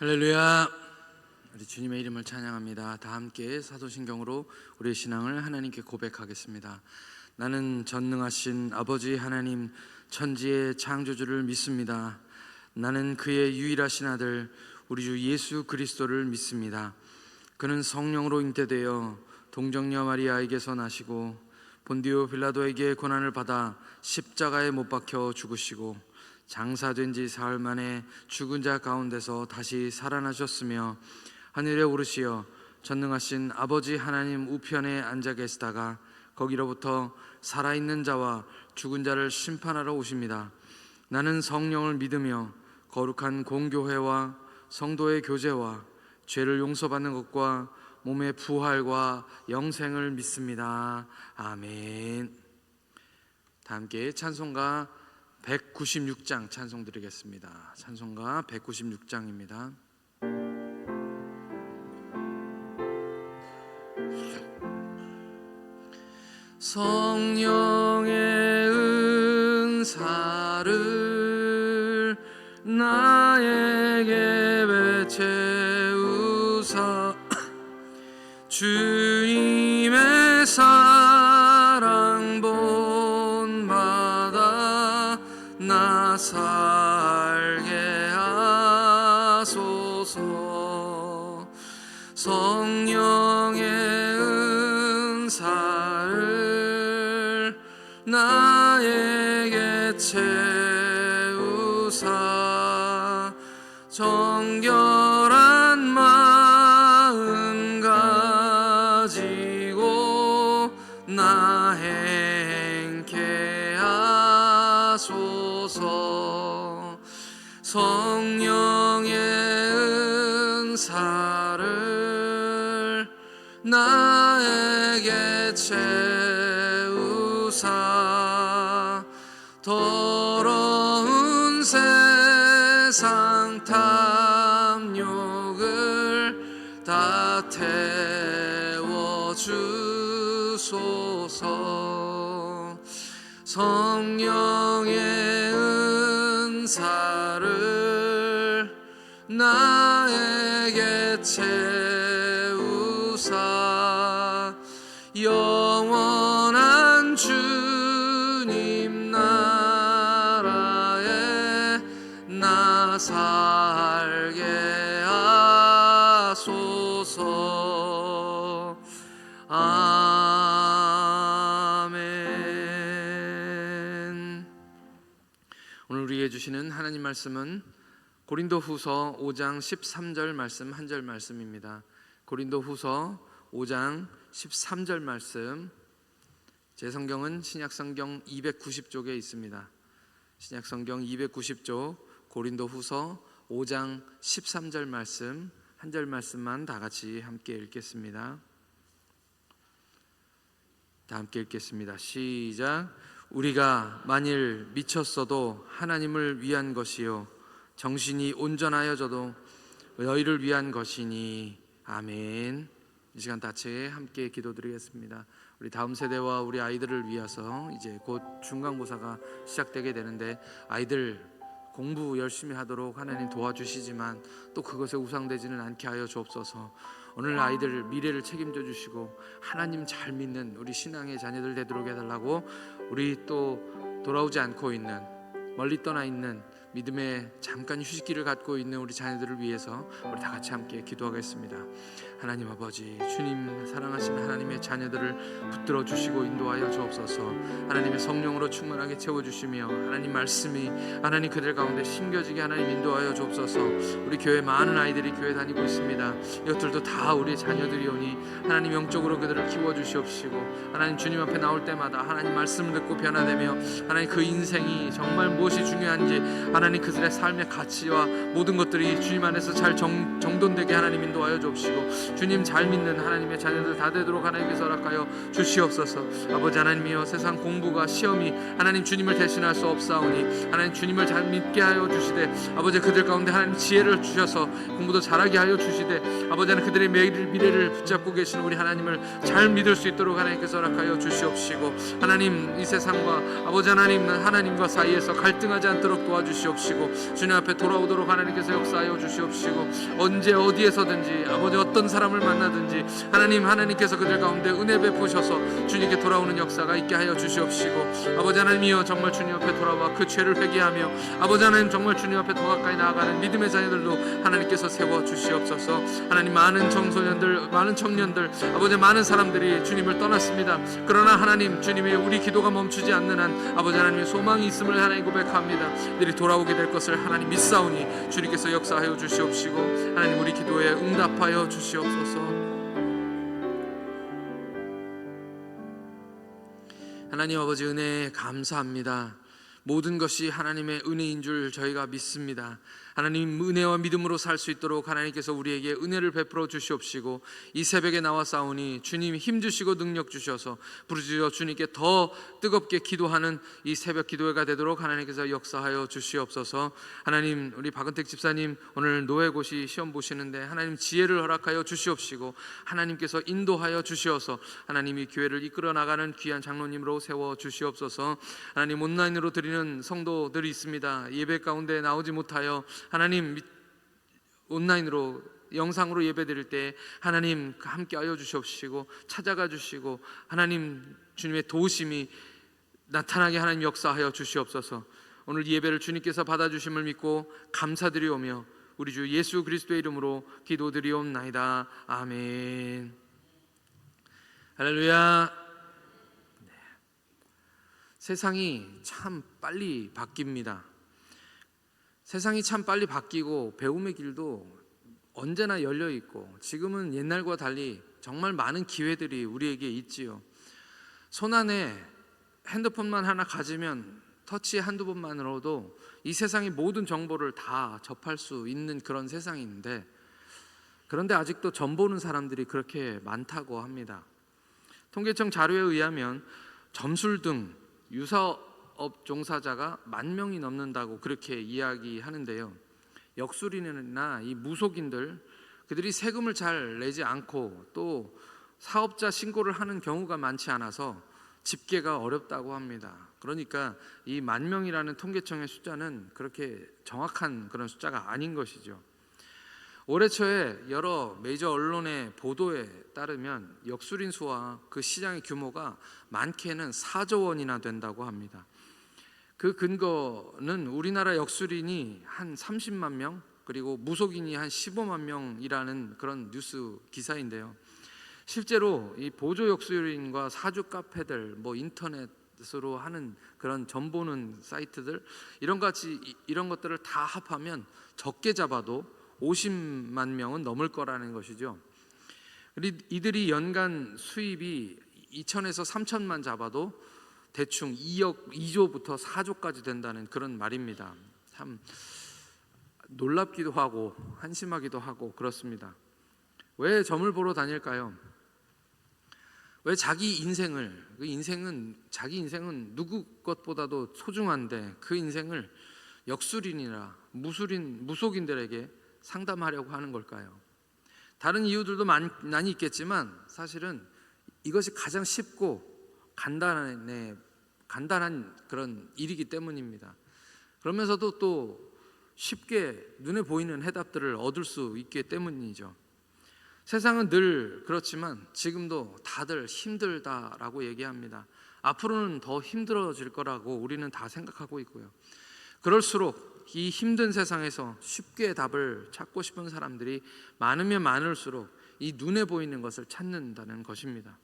할렐루야. 우리 주님의 이름을 찬양합니다. 다 함께 사도신경으로 우리의 신앙을 하나님께 고백하겠습니다. 나는 전능하신 아버지 하나님 천지의 창조주를 믿습니다. 나는 그의 유일하신 아들 우리 주 예수 그리스도를 믿습니다. 그는 성령으로 잉태되어 동정녀 마리아에게서 나시고 본디오 빌라도에게 고난을 받아 십자가에 못 박혀 죽으시고 장사된 지 사흘 만에 죽은 자 가운데서 다시 살아나셨으며 하늘에 오르시어 전능하신 아버지 하나님 우편에 앉아 계시다가 거기로부터 살아있는 자와 죽은 자를 심판하러 오십니다. 나는 성령을 믿으며 거룩한 공교회와 성도의 교제와 죄를 용서받는 것과 몸의 부활과 영생을 믿습니다. 아멘. 다 함께 찬송가 196장 찬송 드리겠습니다. 찬송가 196장입니다. 성령의 은사를 나에게 베채우사 주님의 사랑 본받아 나 살게 하소서. 성령의 은사를 나에게 채우사 정결한 마음 가지고 나 행케 하소서. 성령의 은사를 나에게 채우사 더러운 세상 탐욕을 다 태워주소서. 성령의 은사를 나에게 채우사 영원한 주님 나라에 나 살게 하소서. 아멘. 오늘 우리에게 주시는 하나님 말씀은 고린도후서 5장 13절 말씀 한 절 말씀입니다. 고린도후서 5장 13절 말씀, 제 성경은 신약성경 290쪽에 있습니다. 신약성경 290쪽 고린도후서 5장 13절 말씀 한 절 말씀만 다 같이 함께 읽겠습니다. 다 함께 읽겠습니다. 시작. 우리가 만일 미쳤어도 하나님을 위한 것이요 정신이 온전하여져도 너희를 위한 것이니. 아멘. 이 시간 같이 함께 기도드리겠습니다. 우리 다음 세대와 우리 아이들을 위해서 이제 곧 중간고사가 시작되게 되는데 아이들 공부 열심히 하도록 하나님 도와주시지만 또 그것에 우상되지는 않게 하여 주옵소서. 오늘 아이들 미래를 책임져 주시고 하나님 잘 믿는 우리 신앙의 자녀들 되도록 해달라고, 우리 또 돌아오지 않고 있는 멀리 떠나 있는 믿음의 잠깐 휴식기를 갖고 있는 우리 자녀들을 위해서 우리 다 같이 함께 기도하겠습니다. 하나님 아버지, 주님 사랑하시는 하나님의 자녀들을 붙들어 주시고 인도하여 주옵소서. 하나님의 성령으로 충만하게 채워주시며 하나님 말씀이 하나님 그들 가운데 심겨지게 하나님 인도하여 주옵소서. 우리 교회 많은 아이들이 교회 다니고 있습니다. 이것들도 다 우리 자녀들이오니 하나님 영적으로 그들을 키워주시옵시고 하나님 주님 앞에 나올 때마다 하나님 말씀을 듣고 변화되며 하나님 그 인생이 정말 무엇이 중요한지 하나님 그들의 삶의 가치와 모든 것들이 주님 안에서 잘 정돈되게 하나님 인도하여 주옵시고 주님 잘 믿는 하나님의 자녀들 다 되도록 하나님께서 허락하여 주시옵소서. 아버지 하나님이여, 세상 공부가 시험이 하나님 주님을 대신할 수 없사오니 하나님 주님을 잘 믿게 하여 주시되 아버지 그들 가운데 하나님 지혜를 주셔서 공부도 잘하게 하여 주시되 아버지 하나님 그들의 미래를 붙잡고 계시는 우리 하나님을 잘 믿을 수 있도록 하나님께서 허락하여 주시옵시고 하나님 이 세상과 아버지 하나님과 사이에서 갈등하지 않도록 도와주시옵소서. 주시옵시고 주님 앞에 돌아오도록 하나님께서 역사하여 주시옵시고 언제 어디에서든지 아버지 어떤 사람을 만나든지 하나님께서 그들 가운데 은혜 베푸셔서 주님께 돌아오는 역사가 있게 하여 주시옵시고 아버지 하나님이여 정말 주님 앞에 돌아와 그 죄를 회개하며 아버지 하나님 정말 주님 앞에 더 가까이 나아가는 믿음의 자녀들도 하나님께서 세워 주시옵소서. 하나님 많은 청소년들 많은 청년들 아버지 많은 사람들이 주님을 떠났습니다. 그러나 하나님 주님의 우리 기도가 멈추지 않는 한 아버지 하나님의 소망이 있음을 하나님 고백합니다. 이들이 돌아오게 될 것을 하나님 믿사오니 주님께서 역사하여 주시옵시고 하나님 우리 기도에 응답하여 주시옵소서. 하나님 아버지 은혜 감사합니다. 모든 것이 하나님의 은혜인 줄 저희가 믿습니다. 하나님 은혜와 믿음으로 살 수 있도록 하나님께서 우리에게 은혜를 베풀어 주시옵시고 이 새벽에 나와 싸우니 주님 힘주시고 능력 주셔서 부르짖어 주님께 더 뜨겁게 기도하는 이 새벽 기도회가 되도록 하나님께서 역사하여 주시옵소서. 하나님 우리 박은택 집사님 오늘 노회고시 시험 보시는데 하나님 지혜를 허락하여 주시옵시고 하나님께서 인도하여 주시어서 하나님 이 교회를 이끌어 나가는 귀한 장로님으로 세워 주시옵소서. 하나님 온라인으로 드리는 성도들이 있습니다. 예배 가운데 나오지 못하여 하나님 온라인으로 영상으로 예배 드릴 때 하나님 함께 하여 주시옵시고 찾아가 주시고 하나님 주님의 도우심이 나타나게 하나님 역사하여 주시옵소서. 오늘 예배를 주님께서 받아주심을 믿고 감사드리오며 우리 주 예수 그리스도의 이름으로 기도드리옵나이다. 아멘. 할렐루야. 세상이 참 빨리 바뀝니다. 세상이 참 빨리 바뀌고 배움의 길도 언제나 열려 있고 지금은 옛날과 달리 정말 많은 기회들이 우리에게 있지요. 손안에 핸드폰만 하나 가지면 터치 한두 번만으로도 이 세상의 모든 정보를 다 접할 수 있는 그런 세상인데 그런데 아직도 점 보는 사람들이 그렇게 많다고 합니다. 통계청 자료에 의하면 점술등 유사업 종사자가 10,000명이 넘는다고 그렇게 이야기하는데요. 역술인이나 이 무속인들 그들이 세금을 잘 내지 않고 또 사업자 신고를 하는 경우가 많지 않아서 집계가 어렵다고 합니다. 그러니까 이 10,000명이라는 통계청의 숫자는 그렇게 정확한 그런 숫자가 아닌 것이죠. 올해 초에 여러 메이저 언론의 보도에 따르면 역술인 수와 그 시장의 규모가 많게는 4조 원이나 된다고 합니다. 그 근거는 우리나라 역술인이 한 30만 명 그리고 무속인이 한 15만 명이라는 그런 뉴스 기사인데요. 실제로 이 보조 역술인과 사주 카페들 인터넷으로 하는 그런 점 보는 사이트들 이런 것들을 다 합하면 적게 잡아도 50만 명은 넘을 거라는 것이죠. 이들이 연간 수입이 2천에서 3천만 잡아도 대충 2조부터 4조까지 된다는 그런 말입니다. 참 놀랍기도 하고 한심하기도 하고 그렇습니다. 왜 점을 보러 다닐까요? 왜 자기 인생은 누구 것보다도 소중한데 그 인생을 역술인이나 무속인들에게 상담하려고 하는 걸까요? 다른 이유들도 많이 있겠지만 사실은 이것이 가장 쉽고 간단한 그런 일이기 때문입니다. 그러면서도 또 쉽게 눈에 보이는 해답들을 얻을 수 있기 때문이죠. 세상은 늘 그렇지만 지금도 다들 힘들다라고 얘기합니다. 앞으로는 더 힘들어질 거라고 우리는 다 생각하고 있고요. 그럴수록 이 힘든 세상에서 쉽게 답을 찾고 싶은 사람들이 많으면 많을수록 이 눈에 보이는 것을 찾는다는 것입니다.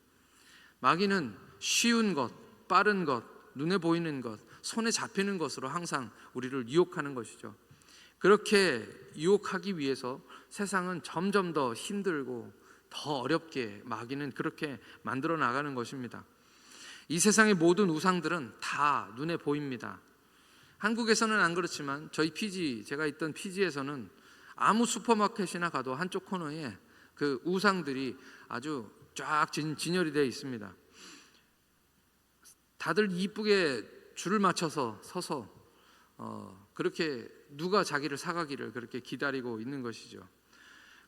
마귀는 쉬운 것, 빠른 것, 눈에 보이는 것, 손에 잡히는 것으로 항상 우리를 유혹하는 것이죠. 그렇게 유혹하기 위해서 세상은 점점 더 힘들고 더 어렵게 마귀는 그렇게 만들어 나가는 것입니다. 이 세상의 모든 우상들은 다 눈에 보입니다. 한국에서는 안 그렇지만 제가 있던 피지에서는 아무 슈퍼마켓이나 가도 한쪽 코너에 그 우상들이 아주 쫙 진열이 되어 있습니다. 다들 이쁘게 줄을 맞춰서 서서 그렇게 누가 자기를 사가기를 그렇게 기다리고 있는 것이죠.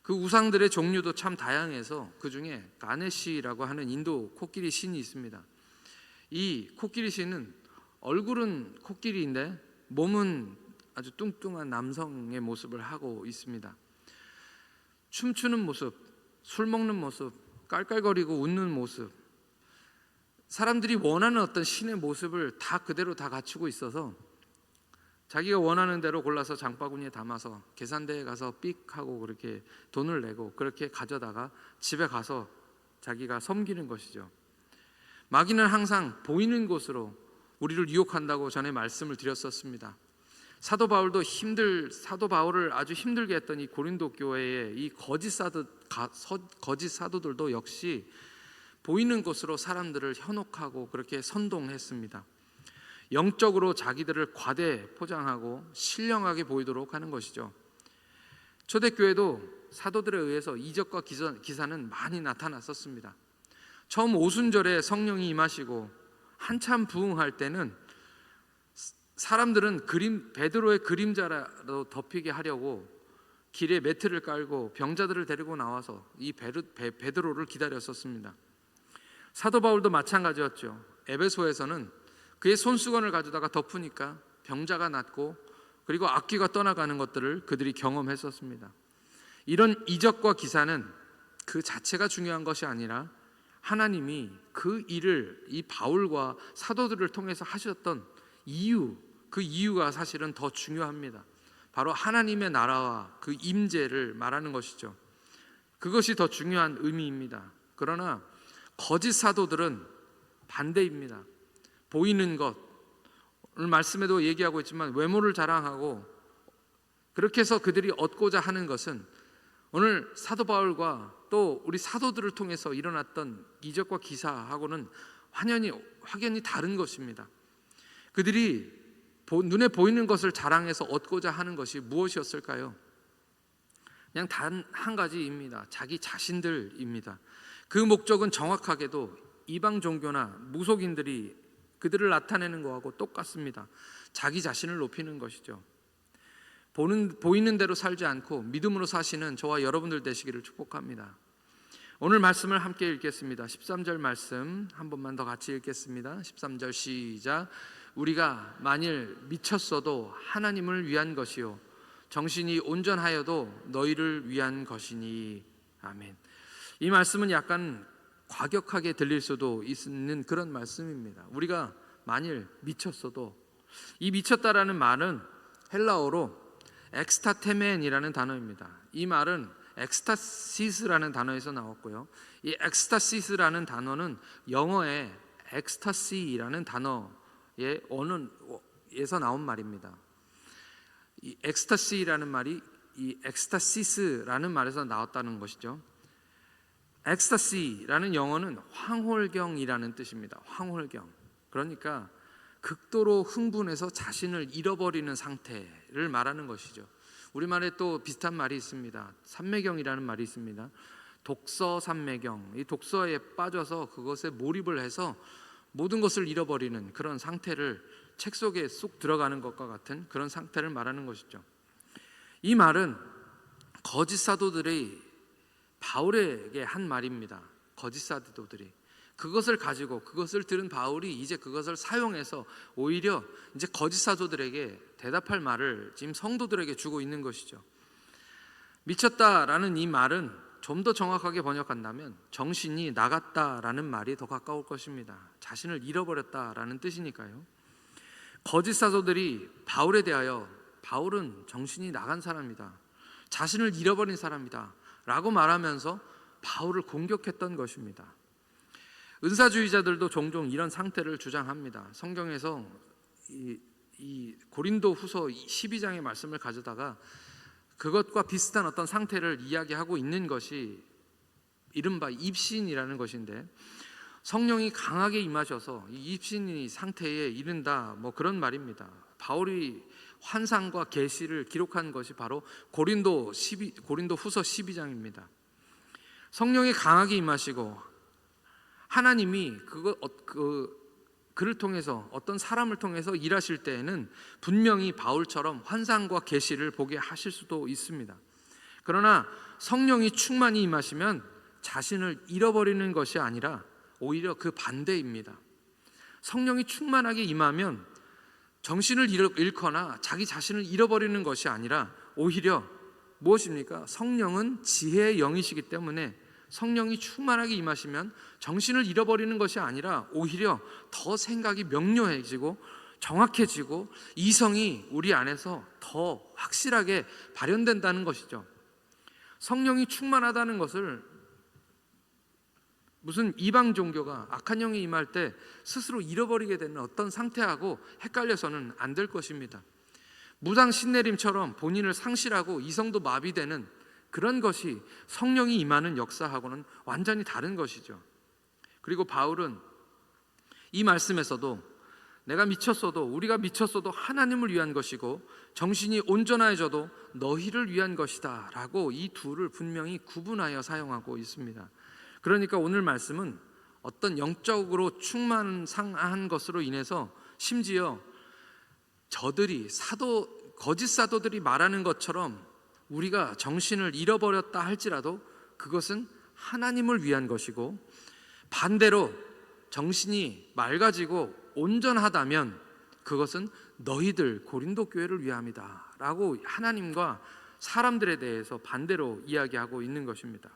그 우상들의 종류도 참 다양해서 그 중에 가네시라고 하는 인도 코끼리 신이 있습니다. 이 코끼리 신은 얼굴은 코끼리인데 몸은 아주 뚱뚱한 남성의 모습을 하고 있습니다. 춤추는 모습, 술 먹는 모습, 깔깔거리고 웃는 모습, 사람들이 원하는 어떤 신의 모습을 다 그대로 다 갖추고 있어서 자기가 원하는 대로 골라서 장바구니에 담아서 계산대에 가서 삑 하고 그렇게 돈을 내고 그렇게 가져다가 집에 가서 자기가 섬기는 것이죠. 마귀는 항상 보이는 곳으로 우리를 유혹한다고 전에 말씀을 드렸었습니다. 사도 바울을 아주 힘들게 했던 이 고린도 교회의 이 거짓 사도들도 역시 보이는 곳으로 사람들을 현혹하고 그렇게 선동했습니다. 영적으로 자기들을 과대 포장하고 신령하게 보이도록 하는 것이죠. 초대교회도 사도들에 의해서 이적과 기사는 많이 나타났었습니다. 처음 오순절에 성령이 임하시고 한참 부흥할 때는 사람들은 베드로의 그림자라도 덮이게 하려고 길에 매트를 깔고 병자들을 데리고 나와서 이 베드로를 기다렸었습니다. 사도 바울도 마찬가지였죠. 에베소에서는 그의 손수건을 가져다가 덮으니까 병자가 낫고 그리고 악귀가 떠나가는 것들을 그들이 경험했었습니다. 이런 이적과 기사는 그 자체가 중요한 것이 아니라 하나님이 그 일을 이 바울과 사도들을 통해서 하셨던 이유, 그 이유가 사실은 더 중요합니다. 바로 하나님의 나라와 그 임재를 말하는 것이죠. 그것이 더 중요한 의미입니다. 그러나 거짓 사도들은 반대입니다. 보이는 것, 오늘 말씀에도 얘기하고 있지만 외모를 자랑하고 그렇게 해서 그들이 얻고자 하는 것은 오늘 사도 바울과 또 우리 사도들을 통해서 일어났던 이적과 기사하고는 확연히 다른 것입니다. 그들이 눈에 보이는 것을 자랑해서 얻고자 하는 것이 무엇이었을까요? 그냥 단 한 가지입니다. 자기 자신들입니다. 그 목적은 정확하게도 이방 종교나 무속인들이 그들을 나타내는 것하고 똑같습니다. 자기 자신을 높이는 것이죠. 보이는 대로 살지 않고 믿음으로 사시는 저와 여러분들 되시기를 축복합니다. 오늘 말씀을 함께 읽겠습니다. 13절 말씀 한 번만 더 같이 읽겠습니다. 13절 시작. 우리가 만일 미쳤어도 하나님을 위한 것이요 정신이 온전하여도 너희를 위한 것이니. 아멘. 이 말씀은 약간 과격하게 들릴 수도 있는 그런 말씀입니다. 우리가 만일 미쳤어도, 이 미쳤다라는 말은 헬라어로 엑스타테멘이라는 단어입니다. 이 말은 엑스타시스라는 단어에서 나왔고요. 이 엑스타시스라는 단어는 영어의 엑스타시라는 단어의 언어에서 나온 말입니다. 이 엑스타시라는 말이 이 엑스타시스라는 말에서 나왔다는 것이죠. 엑스타시라는 영어는 황홀경이라는 뜻입니다. 황홀경. 그러니까 극도로 흥분해서 자신을 잃어버리는 상태를 말하는 것이죠. 우리말에 또 비슷한 말이 있습니다. 삼매경이라는 말이 있습니다. 독서 삼매경. 이 독서에 빠져서 그것에 몰입을 해서 모든 것을 잃어버리는 그런 상태를, 책 속에 쏙 들어가는 것과 같은 그런 상태를 말하는 것이죠. 이 말은 거짓 사도들이 바울에게 한 말입니다. 거짓 사도들이 그것을 가지고, 그것을 들은 바울이 이제 그것을 사용해서 오히려 이제 거짓 사도들에게 대답할 말을 지금 성도들에게 주고 있는 것이죠. 미쳤다라는 이 말은 좀 더 정확하게 번역한다면 정신이 나갔다라는 말이 더 가까울 것입니다. 자신을 잃어버렸다라는 뜻이니까요. 거짓 사도들이 바울에 대하여 바울은 정신이 나간 사람이다, 자신을 잃어버린 사람이다 라고 말하면서 바울을 공격했던 것입니다. 은사주의자들도 종종 이런 상태를 주장합니다. 성경에서 이 고린도 후서 12장의 말씀을 가져다가 그것과 비슷한 어떤 상태를 이야기하고 있는 것이 이른바 입신이라는 것인데, 성령이 강하게 임하셔서 이 입신이 상태에 이른다, 뭐 그런 말입니다. 바울이 환상과 계시를 기록한 것이 바로 고린도 후서 12장입니다. 성령이 강하게 임하시고 하나님이 그를 통해서, 어떤 사람을 통해서 일하실 때에는 분명히 바울처럼 환상과 계시를 보게 하실 수도 있습니다. 그러나 성령이 충만히 임하시면 자신을 잃어버리는 것이 아니라 오히려 그 반대입니다. 성령이 충만하게 임하면 정신을 잃거나 자기 자신을 잃어버리는 것이 아니라 오히려 무엇입니까? 성령은 지혜의 영이시기 때문에 성령이 충만하게 임하시면 정신을 잃어버리는 것이 아니라 오히려 더 생각이 명료해지고 정확해지고 이성이 우리 안에서 더 확실하게 발현된다는 것이죠. 성령이 충만하다는 것을 무슨 이방 종교가 악한 영이 임할 때 스스로 잃어버리게 되는 어떤 상태하고 헷갈려서는 안 될 것입니다. 무당 신내림처럼 본인을 상실하고 이성도 마비되는 그런 것이 성령이 임하는 역사하고는 완전히 다른 것이죠. 그리고 바울은 이 말씀에서도 내가 미쳤어도, 우리가 미쳤어도 하나님을 위한 것이고 정신이 온전해져도 너희를 위한 것이다 라고 이 둘을 분명히 구분하여 사용하고 있습니다. 그러니까 오늘 말씀은 어떤 영적으로 충만한 것으로 인해서 심지어 저들이 거짓 사도들이 말하는 것처럼 우리가 정신을 잃어버렸다 할지라도 그것은 하나님을 위한 것이고, 반대로 정신이 맑아지고 온전하다면 그것은 너희들 고린도 교회를 위함이다 라고 하나님과 사람들에 대해서 반대로 이야기하고 있는 것입니다.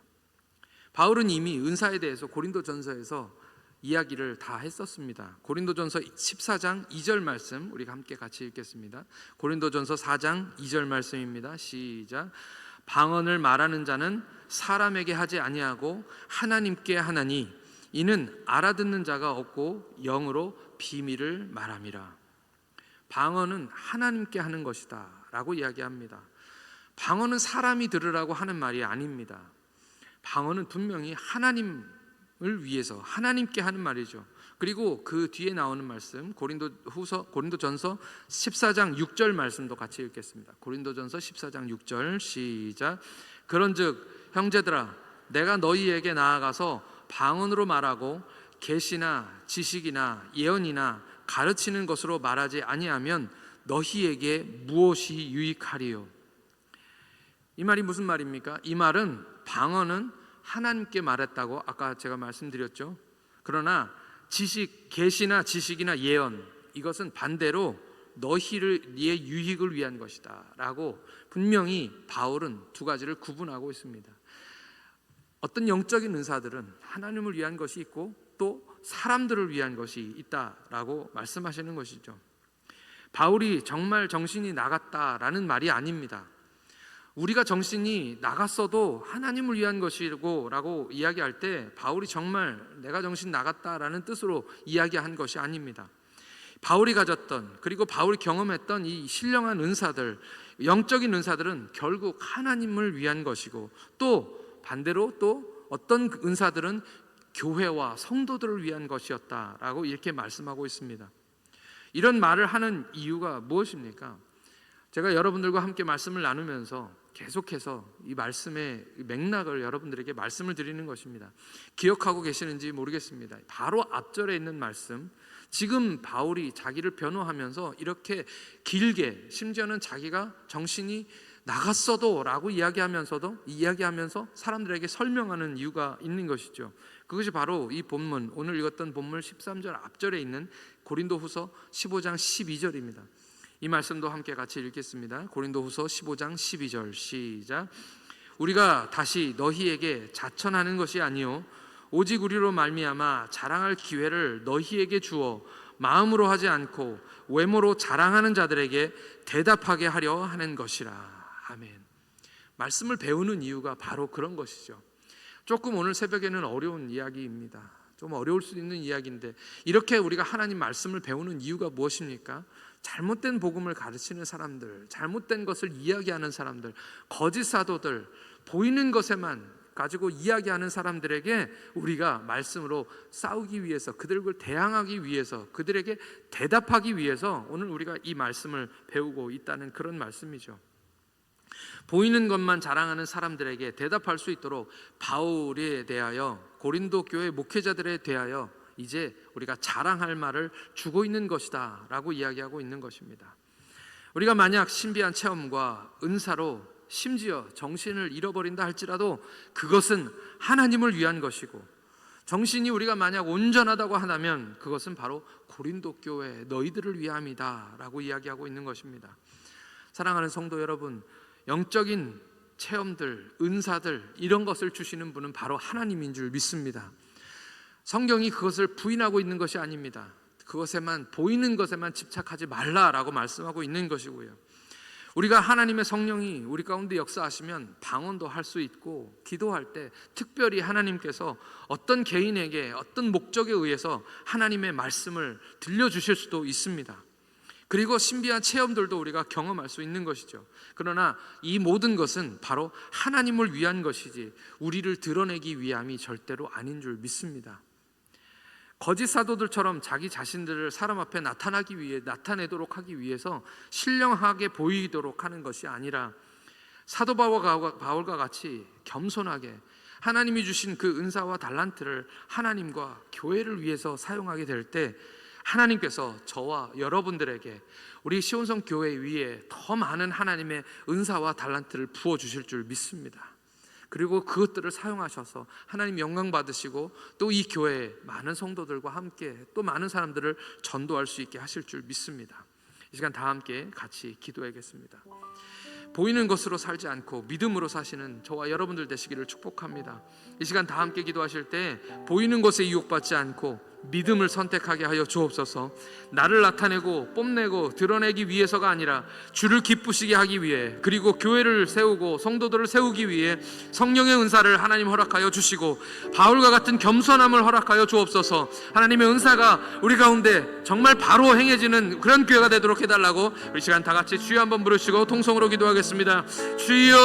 바울은 이미 은사에 대해서 고린도전서에서 이야기를 다 했었습니다. 고린도전서 14장 2절 말씀 우리가 함께 같이 읽겠습니다. 고린도전서 4장 2절 말씀입니다. 시작. 방언을 말하는 자는 사람에게 하지 아니하고 하나님께 하나니 이는 알아듣는 자가 없고 영으로 비밀을 말함이라. 방언은 하나님께 하는 것이다 라고 이야기합니다. 방언은 사람이 들으라고 하는 말이 아닙니다. 방언은 분명히 하나님을 위해서 하나님께 하는 말이죠. 그리고 그 뒤에 나오는 말씀 고린도전서 14장 6절 말씀도 같이 읽겠습니다. 고린도전서 14장 6절 시작. 그런즉 형제들아 내가 너희에게 나아가서 방언으로 말하고 계시나 지식이나 예언이나 가르치는 것으로 말하지 아니하면 너희에게 무엇이 유익하리요? 이 말이 무슨 말입니까? 이 말은 방언은 하나님께 말했다고 아까 제가 말씀드렸죠. 그러나 계시나 지식이나 예언, 이것은 반대로 너희의 유익을 위한 것이다 라고 분명히 바울은 두 가지를 구분하고 있습니다. 어떤 영적인 은사들은 하나님을 위한 것이 있고 또 사람들을 위한 것이 있다라고 말씀하시는 것이죠. 바울이 정말 정신이 나갔다라는 말이 아닙니다. 우리가 정신이 나갔어도 하나님을 위한 것이고 라고 이야기할 때 바울이 정말 내가 정신 나갔다라는 뜻으로 이야기한 것이 아닙니다. 바울이 가졌던, 그리고 바울이 경험했던 이 신령한 은사들, 영적인 은사들은 결국 하나님을 위한 것이고, 또 반대로 또 어떤 은사들은 교회와 성도들을 위한 것이었다라고 이렇게 말씀하고 있습니다. 이런 말을 하는 이유가 무엇입니까? 제가 여러분들과 함께 말씀을 나누면서 계속해서 이 말씀의 맥락을 여러분들에게 말씀을 드리는 것입니다. 기억하고 계시는지 모르겠습니다. 바로 앞절에 있는 말씀, 지금 바울이 자기를 변호하면서 이렇게 길게, 심지어는 자기가 정신이 나갔어도 라고 이야기하면서 사람들에게 설명하는 이유가 있는 것이죠. 그것이 바로 이 본문, 오늘 읽었던 본문 13절 앞절에 있는 고린도후서 15장 12절입니다. 이 말씀도 함께 같이 읽겠습니다. 고린도후서 15장 12절 시작. 우리가 다시 너희에게 자천하는 것이 아니요 오직 우리로 말미암아 자랑할 기회를 너희에게 주어 마음으로 하지 않고 외모로 자랑하는 자들에게 대답하게 하려 하는 것이라. 아멘. 말씀을 배우는 이유가 바로 그런 것이죠. 조금 오늘 새벽에는 어려운 이야기입니다. 좀 어려울 수 있는 이야기인데, 이렇게 우리가 하나님 말씀을 배우는 이유가 무엇입니까? 잘못된 복음을 가르치는 사람들, 잘못된 것을 이야기하는 사람들, 거짓 사도들, 보이는 것에만 가지고 이야기하는 사람들에게 우리가 말씀으로 싸우기 위해서, 그들을 대항하기 위해서, 그들에게 대답하기 위해서 오늘 우리가 이 말씀을 배우고 있다는 그런 말씀이죠. 보이는 것만 자랑하는 사람들에게 대답할 수 있도록 바울에 대하여, 고린도 교회 목회자들에 대하여 이제 우리가 자랑할 말을 주고 있는 것이다 라고 이야기하고 있는 것입니다. 우리가 만약 신비한 체험과 은사로 심지어 정신을 잃어버린다 할지라도 그것은 하나님을 위한 것이고, 정신이 우리가 만약 온전하다고 한다면 그것은 바로 고린도 교회 너희들을 위함이다 라고 이야기하고 있는 것입니다. 사랑하는 성도 여러분, 영적인 체험들, 은사들 이런 것을 주시는 분은 바로 하나님인 줄 믿습니다. 성경이 그것을 부인하고 있는 것이 아닙니다. 그것에만, 보이는 것에만 집착하지 말라라고 말씀하고 있는 것이고요. 우리가 하나님의 성령이 우리 가운데 역사하시면 방언도 할 수 있고, 기도할 때 특별히 하나님께서 어떤 개인에게 어떤 목적에 의해서 하나님의 말씀을 들려주실 수도 있습니다. 그리고 신비한 체험들도 우리가 경험할 수 있는 것이죠. 그러나 이 모든 것은 바로 하나님을 위한 것이지 우리를 드러내기 위함이 절대로 아닌 줄 믿습니다. 거짓 사도들처럼 자기 자신들을 사람 앞에 나타내도록 하기 위해서 신령하게 보이도록 하는 것이 아니라 사도 바울과 같이 겸손하게 하나님이 주신 그 은사와 달란트를 하나님과 교회를 위해서 사용하게 될 때 하나님께서 저와 여러분들에게 우리 시온성 교회 위에 더 많은 하나님의 은사와 달란트를 부어주실 줄 믿습니다. 그리고 그것들을 사용하셔서 하나님 영광 받으시고 또 이 교회에 많은 성도들과 함께 또 많은 사람들을 전도할 수 있게 하실 줄 믿습니다. 이 시간 다 함께 같이 기도하겠습니다. 보이는 것으로 살지 않고 믿음으로 사시는 저와 여러분들 되시기를 축복합니다. 이 시간 다 함께 기도하실 때 보이는 것에 유혹받지 않고 믿음을 선택하게 하여 주옵소서. 나를 나타내고 뽐내고 드러내기 위해서가 아니라 주를 기쁘시게 하기 위해, 그리고 교회를 세우고 성도들을 세우기 위해 성령의 은사를 하나님 허락하여 주시고 바울과 같은 겸손함을 허락하여 주옵소서. 하나님의 은사가 우리 가운데 정말 바로 행해지는 그런 교회가 되도록 해달라고 우리 시간 다 같이 주여 한번 부르시고 통성으로 기도하겠습니다. 주여,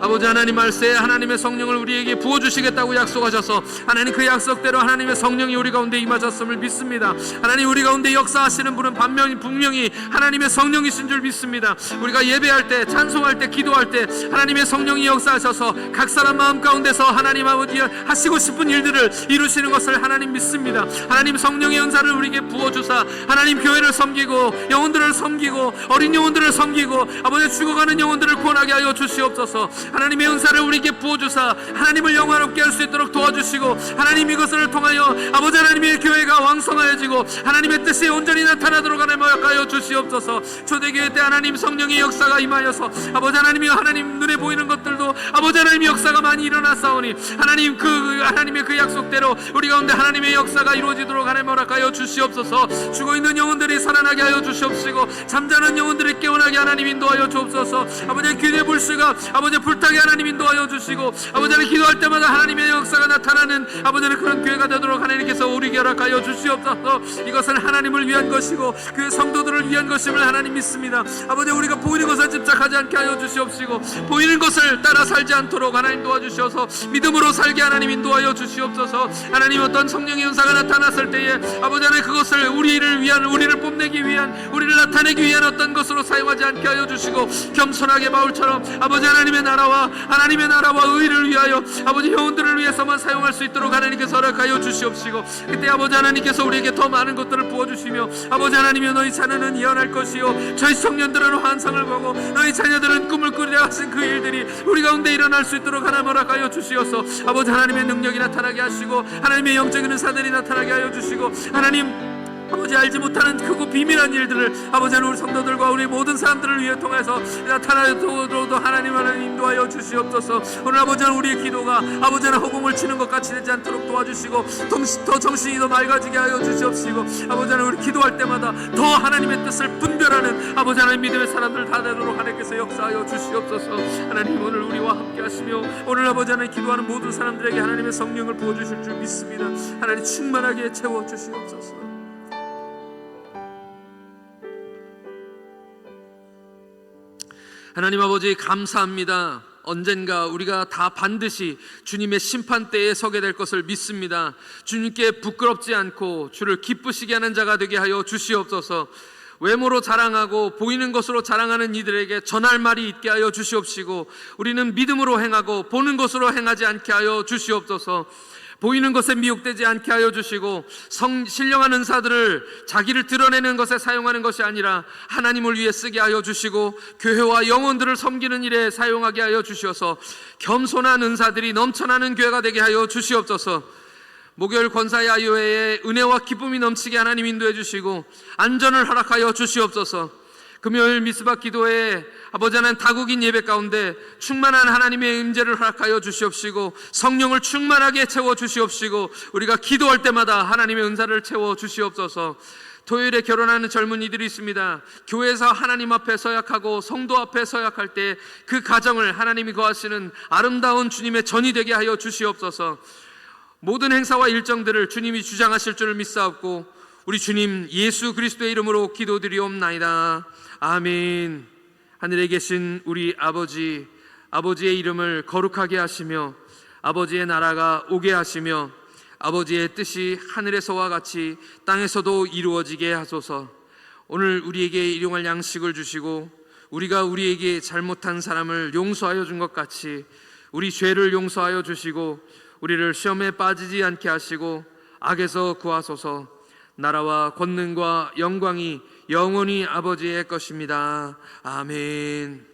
아버지 하나님 말씀에 하나님의 성령을 우리에게 부어주시겠다고 약속하셔서 하나님 그 약속대로 하나님의 성령이 우리 가운데 임하셨음을 믿습니다. 하나님 우리 가운데 역사하시는 분은 분명히 하나님의 성령이신 줄 믿습니다. 우리가 예배할 때, 찬송할 때, 기도할 때 하나님의 성령이 역사하셔서 각 사람 마음 가운데서 하나님 아버지 하시고 싶은 일들을 이루시는 것을 하나님 믿습니다. 하나님 성령의 은사를 우리에게 부어주사 하나님 교회를 섬기고 영혼들을 섬기고 어린 영혼들을 섬기고 아버지 죽어가는 영혼들을 구원하게 하여 주시옵소서. 하나님의 은사를 우리에게 부어주사 하나님을 영화롭게 할 수 있도록 도와주시고 하나님 이것을 통하여 아버지 하나님의 교회가 왕성하여지고 하나님의 뜻이 온전히 나타나도록 하여 주시옵소서. 초대교회 때 하나님 성령의 역사가 임하여서 아버지 하나님 눈에 보이는 것들도 아버지 하나님의 역사가 많이 일어났사오니 하나님 하나님의 그 약속대로 우리 가운데 하나님의 역사가 이루어지도록 하여 주시옵소서. 죽어있는 영혼들이 살아나게 하여 주시옵시고 잠자는 영혼들이 깨어나게 하나님 인도하여 주옵소서. 아버지 귀대 불씨가 아버지 불타게 하나님 인도하여 주시고 아버지 하나님 기도할 때마다 하나님의 역사가 나타나는 아버지 하나님 그런 교회가 되도록 하나님께서 우리에게 허락하여 주시옵소서. 이것은 하나님을 위한 것이고 그 성도들을 위한 것임을 하나님 믿습니다. 아버지 우리가 보이는 것에 집착하지 않게 하여 주시옵시고 보이는 것을 따라 살지 않도록 하나님 도와주셔서 믿음으로 살게 하나님 인도하여 주시옵소서. 하나님 어떤 성령의 은사가 나타났을 때에 아버지 하나님 그것을 우리를 뽐내기 위한 우리를 나타내기 위한 어떤 것으로 사용하지 않게 하여 주시고 겸손하게 바울처럼 아버지 하나님의 나라와 의를 위하여 아버지 영혼들을 위해서만 사용할 수 있도록 하나님께서 허락하여 주시옵시고 그때 아버지 하나님께서 우리에게 더 많은 것들을 부어주시며 아버지 하나님이여 너희 자녀는 예언할 것이요 저희 청년들은 환상을 보고 너희 자녀들은 꿈을 꾸리라 하신 그 일들이 우리 가운데 일어날 수 있도록 하나님 허락하여 주시어서 아버지 하나님의 능력이 나타나게 하시고 하나님의 영적인 은사들이 나타나게 하여 주시고 하나님 아버지 알지 못하는 크고 비밀한 일들을 아버지 하나님 우리 성도들과 우리 모든 사람들을 위해 통해서 나타나도록 하나님 인도하여 주시옵소서. 오늘 아버지 하나님 우리의 기도가 아버지 하나님 허공을 치는 것 같이 되지 않도록 도와주시고 더 정신이 더 맑아지게 하여 주시옵시고 아버지 하나님 우리 기도할 때마다 더 하나님의 뜻을 분별하는 아버지 하나님 믿음의 사람들 다 되도록 하나님께서 역사하여 주시옵소서. 하나님 오늘 우리와 함께 하시며 오늘 아버지 하나님 기도하는 모든 사람들에게 하나님의 성령을 부어주실 줄 믿습니다. 하나님 충만하게 채워주시옵소서. 하나님 아버지 감사합니다. 언젠가 우리가 다 반드시 주님의 심판대에 서게 될 것을 믿습니다. 주님께 부끄럽지 않고 주를 기쁘시게 하는 자가 되게 하여 주시옵소서. 외모로 자랑하고 보이는 것으로 자랑하는 이들에게 전할 말이 있게 하여 주시옵시고 우리는 믿음으로 행하고 보는 것으로 행하지 않게 하여 주시옵소서. 보이는 것에 미혹되지 않게 하여 주시고 신령한 은사들을 자기를 드러내는 것에 사용하는 것이 아니라 하나님을 위해 쓰게 하여 주시고 교회와 영혼들을 섬기는 일에 사용하게 하여 주시어서 겸손한 은사들이 넘쳐나는 교회가 되게 하여 주시옵소서. 목요일 권사야유회에 은혜와 기쁨이 넘치게 하나님 인도해 주시고 안전을 허락하여 주시옵소서. 금요일 미스바 기도회 아버지 하나님 다국인 예배 가운데 충만한 하나님의 임재를 허락하여 주시옵시고 성령을 충만하게 채워 주시옵시고 우리가 기도할 때마다 하나님의 은사를 채워 주시옵소서. 토요일에 결혼하는 젊은이들이 있습니다. 교회에서 하나님 앞에 서약하고 성도 앞에 서약할 때 그 가정을 하나님이 거하시는 아름다운 주님의 전이 되게 하여 주시옵소서. 모든 행사와 일정들을 주님이 주장하실 줄을 믿사옵고 우리 주님 예수 그리스도의 이름으로 기도드리옵나이다. 아멘. 하늘에 계신 우리 아버지, 아버지의 이름을 거룩하게 하시며 아버지의 나라가 오게 하시며 아버지의 뜻이 하늘에서와 같이 땅에서도 이루어지게 하소서. 오늘 우리에게 일용할 양식을 주시고 우리가 우리에게 잘못한 사람을 용서하여 준 것 같이 우리 죄를 용서하여 주시고 우리를 시험에 빠지지 않게 하시고 악에서 구하소서. 나라와 권능과 영광이 영원히 아버지의 것입니다. 아멘.